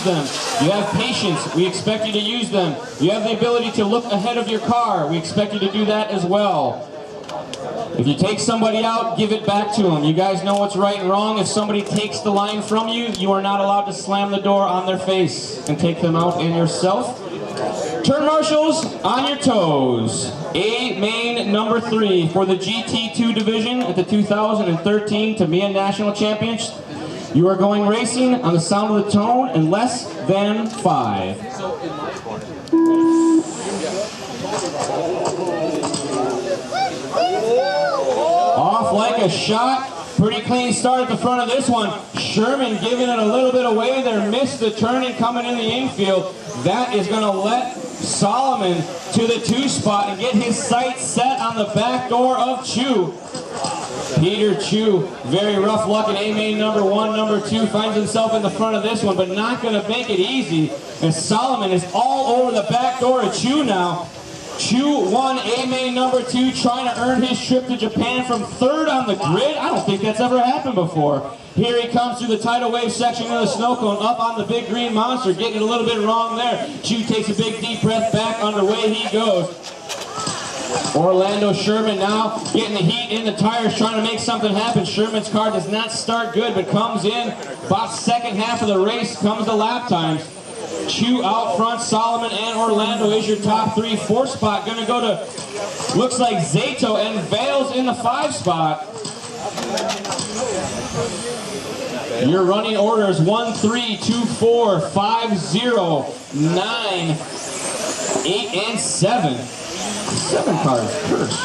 them. You have patience. We expect you to use them. You have the ability to look ahead of your car. We expect you to do that as well. If you take somebody out, give it back to them. You guys know what's right and wrong. If somebody takes the line from you, you are not allowed to slam the door on their face and take them out and yourself. Turn marshals, on your toes. A main number 3 for the GT2 division at the 2013 TCS National Championship. You are going racing on the sound of the tone in less than 5. Off like a shot. Pretty clean start at the front of this one. Sherman giving it a little bit away there. Missed the turning coming in the infield. That is going to let Solomon to the 2 spot and get his sights set on the back door of Chu. Peter Chu, very rough luck in A-main number 1, number 2, finds himself in the front of this one, but not going to make it easy. And Solomon is all over the back door of Chu now. Chu won A-main number 2, trying to earn his trip to Japan from 3rd on the grid. I don't think that's ever happened before. Here he comes through the tidal wave section of the snow cone, up on the big green monster, getting it a little bit wrong there. Chu takes a big deep breath back, underway he goes. Orlando Sherman now getting the heat in the tires, trying to make something happen. Sherman's car does not start good, but comes in about second half of the race, comes the lap times. Chu out front, Solomon and Orlando is your top 3. 4 spot going to go to, looks like Zato, and Vales in the 5 spot. Your running orders 1, 3, 2, 4, 5, 0, 9, 8, and 7. 7 cars first.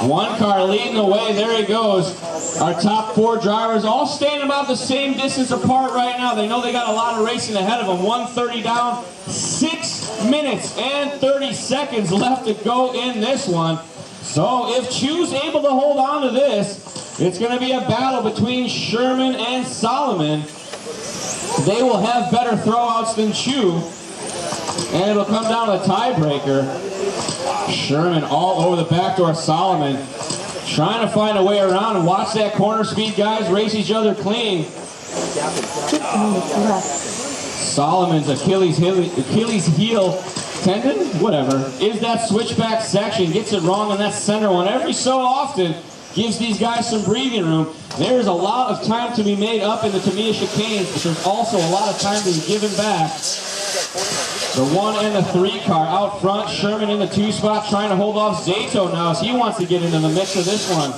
One car leading the way, there he goes. Our top 4 drivers all standing about the same distance apart right now. They know they got a lot of racing ahead of them. 1:30 down, 6 minutes and 30 seconds left to go in this one. So if Chu's able to hold on to this, it's going to be a battle between Sherman and Solomon. They will have better throwouts than Chu, and it'll come down to a tiebreaker. Sherman all over the back door of Solomon, trying to find a way around, and watch that corner speed, guys, race each other clean. Solomon's Achilles heel tendon, whatever, is that switchback section. Gets it wrong on that center one every so often. Gives these guys some breathing room. There's a lot of time to be made up in the Tamiya chicanes, but there's also a lot of time to be given back. The 1 and the 3 car out front. Sherman in the 2 spot, trying to hold off Zato now as he wants to get into the mix of this one.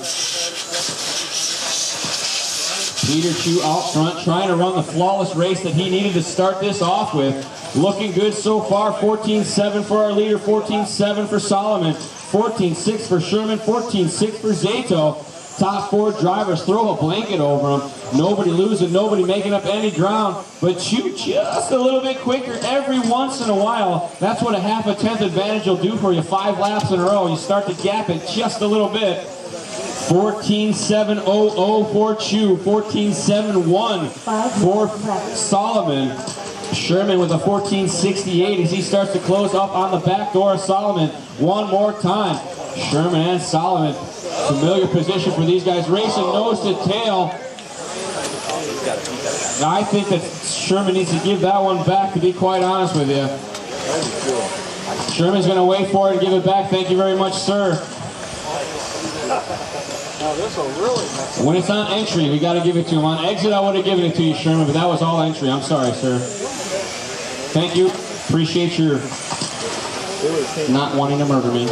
Peter Chu out front, trying to run the flawless race that he needed to start this off with. Looking good so far. 14-7 for our leader, 14-7 for Solomon, 14-6 for Sherman, 14-6 for Zato. Top 4 drivers throw a blanket over them. Nobody losing, nobody making up any ground. But Chu just a little bit quicker every once in a while. That's what a half a tenth advantage will do for you. 5 laps in a row. You start to gap it just a little bit. 14-7-0-0 for Chu. 14-7-1 for Solomon. Sherman with a 14.68 as he starts to close up on the back door of Solomon one more time. Sherman and Solomon, familiar position for these guys, racing nose to tail. I think that Sherman needs to give that one back, to be quite honest with you. Sherman's going to wait for it and give it back. Thank you very much, sir. When it's on entry, we got to give it to him. On exit, I would have given it to you, Sherman, but that was all entry. I'm sorry, sir. Thank you. Appreciate your not wanting to murder me.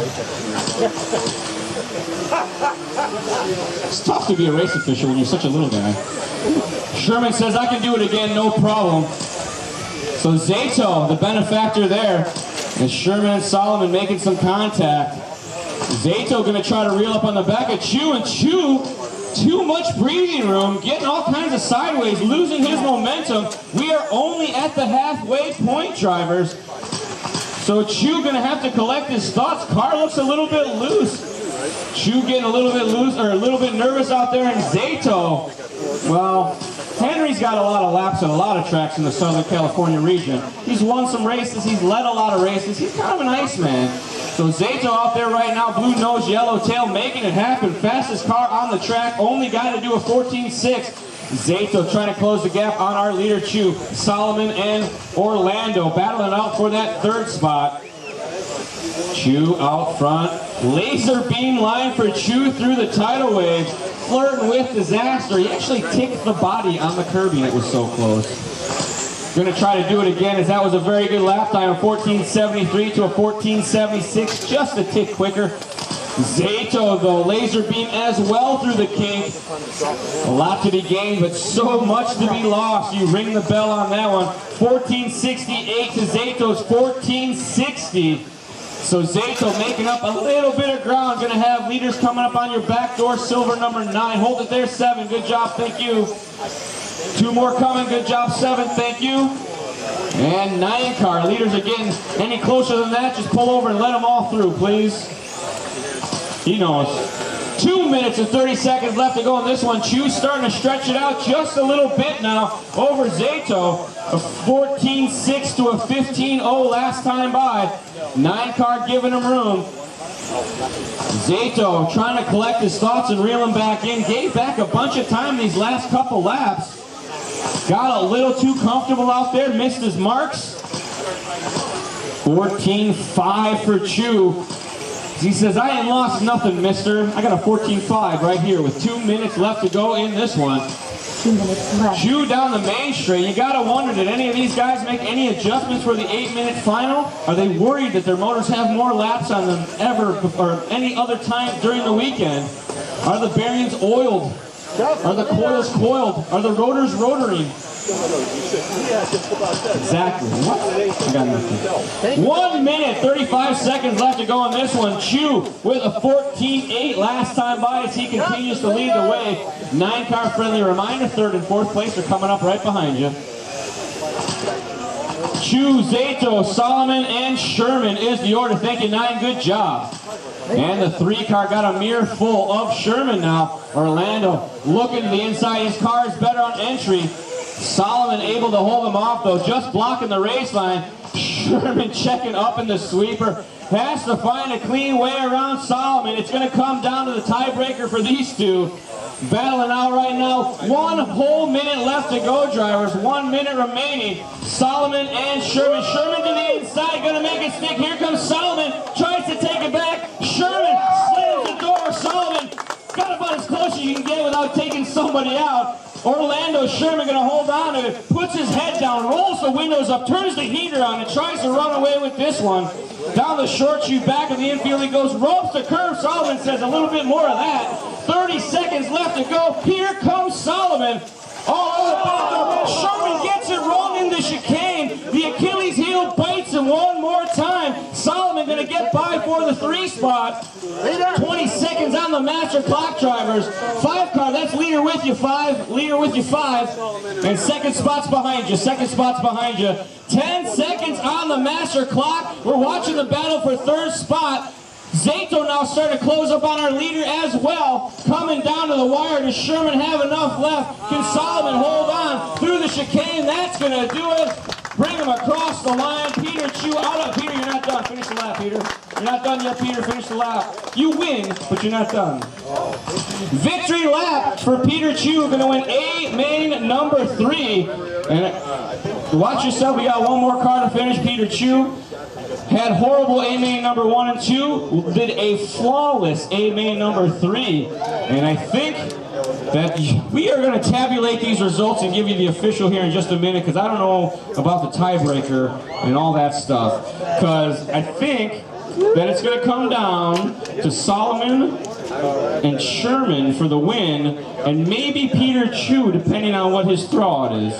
It's tough to be a race official when you're such a little guy. Sherman says, I can do it again, no problem. So Zato, the benefactor there, and Sherman and Solomon making some contact. Zato going to try to reel up on the back of Chu, and Chu, too much breathing room, getting all kinds of sideways, losing his momentum. We are only at the halfway point, drivers. So Chu going to have to collect his thoughts. Car looks a little bit loose. Chu getting a little bit loose, or a little bit nervous out there, and Zato, well, Henry's got a lot of laps and a lot of tracks in the Southern California region. He's won some races, he's led a lot of races, he's kind of an Iceman. So Zato out there right now, blue nose, yellow tail, making it happen. Fastest car on the track, only guy to do a 14.6. Zato trying to close the gap on our leader, Chu. Solomon and Orlando battling out for that third spot. Chu out front. Laser beam line for Chu through the tidal wave. Flirting with disaster. He actually ticked the body on the Kirby. It was so close. Going to try to do it again, as that was a very good lap time. 14.73 to a 14.76. Just a tick quicker. Zato, though, laser beam as well through the kink. A lot to be gained, but so much to be lost. You ring the bell on that one. 14.68 to Zato's 14.60. So Zato making up a little bit of ground. Going to have leaders coming up on your back door. Silver number 9. Hold it there, 7. Good job, thank you. 2 more coming. Good job, 7. Thank you. And 9 car. Leaders again. Any closer than that, just pull over and let them all through, please. He knows. 2 minutes and 30 seconds left to go in this one. Chu starting to stretch it out just a little bit now over Zato. A 14.6 to a 15.0 last time by. 9 car giving him room. Zato trying to collect his thoughts and reel him back in. Gave back a bunch of time these last couple laps. Got a little too comfortable out there. Missed his marks. 14.5 for Chu. He says, I ain't lost nothing, mister. I got a 14.5 right here with 2 minutes left to go in this one. 2 minutes left. Chu down the main straight. You got to wonder, did any of these guys make any adjustments for the 8-minute final? Are they worried that their motors have more laps on them ever or any other time during the weekend? Are the bearings oiled? Are the coils coiled? Are the rotors rotoring? Exactly. What? I got nothing. 1 minute, 35 seconds left to go in this one. Chu with a 14.8 last time by as he continues to lead the way. 9 car friendly reminder, 3rd and 4th place are coming up right behind you. Chu, Zato, Solomon, and Sherman is the order. Thank you, 9. Good job. And the 3 car got a mirror full of Sherman now. Orlando looking to the inside. His car is better on entry. Solomon able to hold him off, though, just blocking the race line. Sherman checking up in the sweeper. Has to find a clean way around Solomon. It's going to come down to the tiebreaker for these two. Battling out right now. 1 whole minute left to go, drivers. 1 minute remaining. Solomon and Sherman. Sherman to the inside, going to make it stick. Here comes Solomon. Tries to take it back. Sherman slams the door. Solomon got about as close as you can get without taking somebody out. Orlando Sherman going to hold on to it, puts his head down, rolls the windows up, turns the heater on, and tries to run away with this one. Down the short chute, back of the infield, he goes, ropes the curve. Solomon says a little bit more of that. 30 seconds left to go. Here comes Solomon. All over the back door. Sherman gets it wrong in the chicane. The Achilles heel bites him one more time. Solomon going to get by for the 3 spot. 20 seconds on the master clock, drivers. 5 car, that's leader with you, 5. Leader with you, 5. And second spot's behind you. Second spot's behind you. 10 seconds on the master clock. We're watching the battle for 3rd spot. Zato now starting to close up on our leader as well. Coming down to the wire. Does Sherman have enough left? Can Solomon hold on through the chicane? That's going to do it. Bring him across the line. Peter Chu out of. Peter, you're not done. Finish the lap, Peter. You're not done yet, Peter. Finish the lap. You win, but you're not done. Victory lap for Peter Chu. Going to win A main number 3. And watch yourself. We got 1 more car to finish. Peter Chu had horrible A main number 1 and 2. Did a flawless A main number 3. And I think that we are going to tabulate these results and give you the official here in just a minute, because I don't know about the tiebreaker and all that stuff. Because I think that it's going to come down to Solomon and Sherman for the win, and maybe Peter Chu, depending on what his throwout is.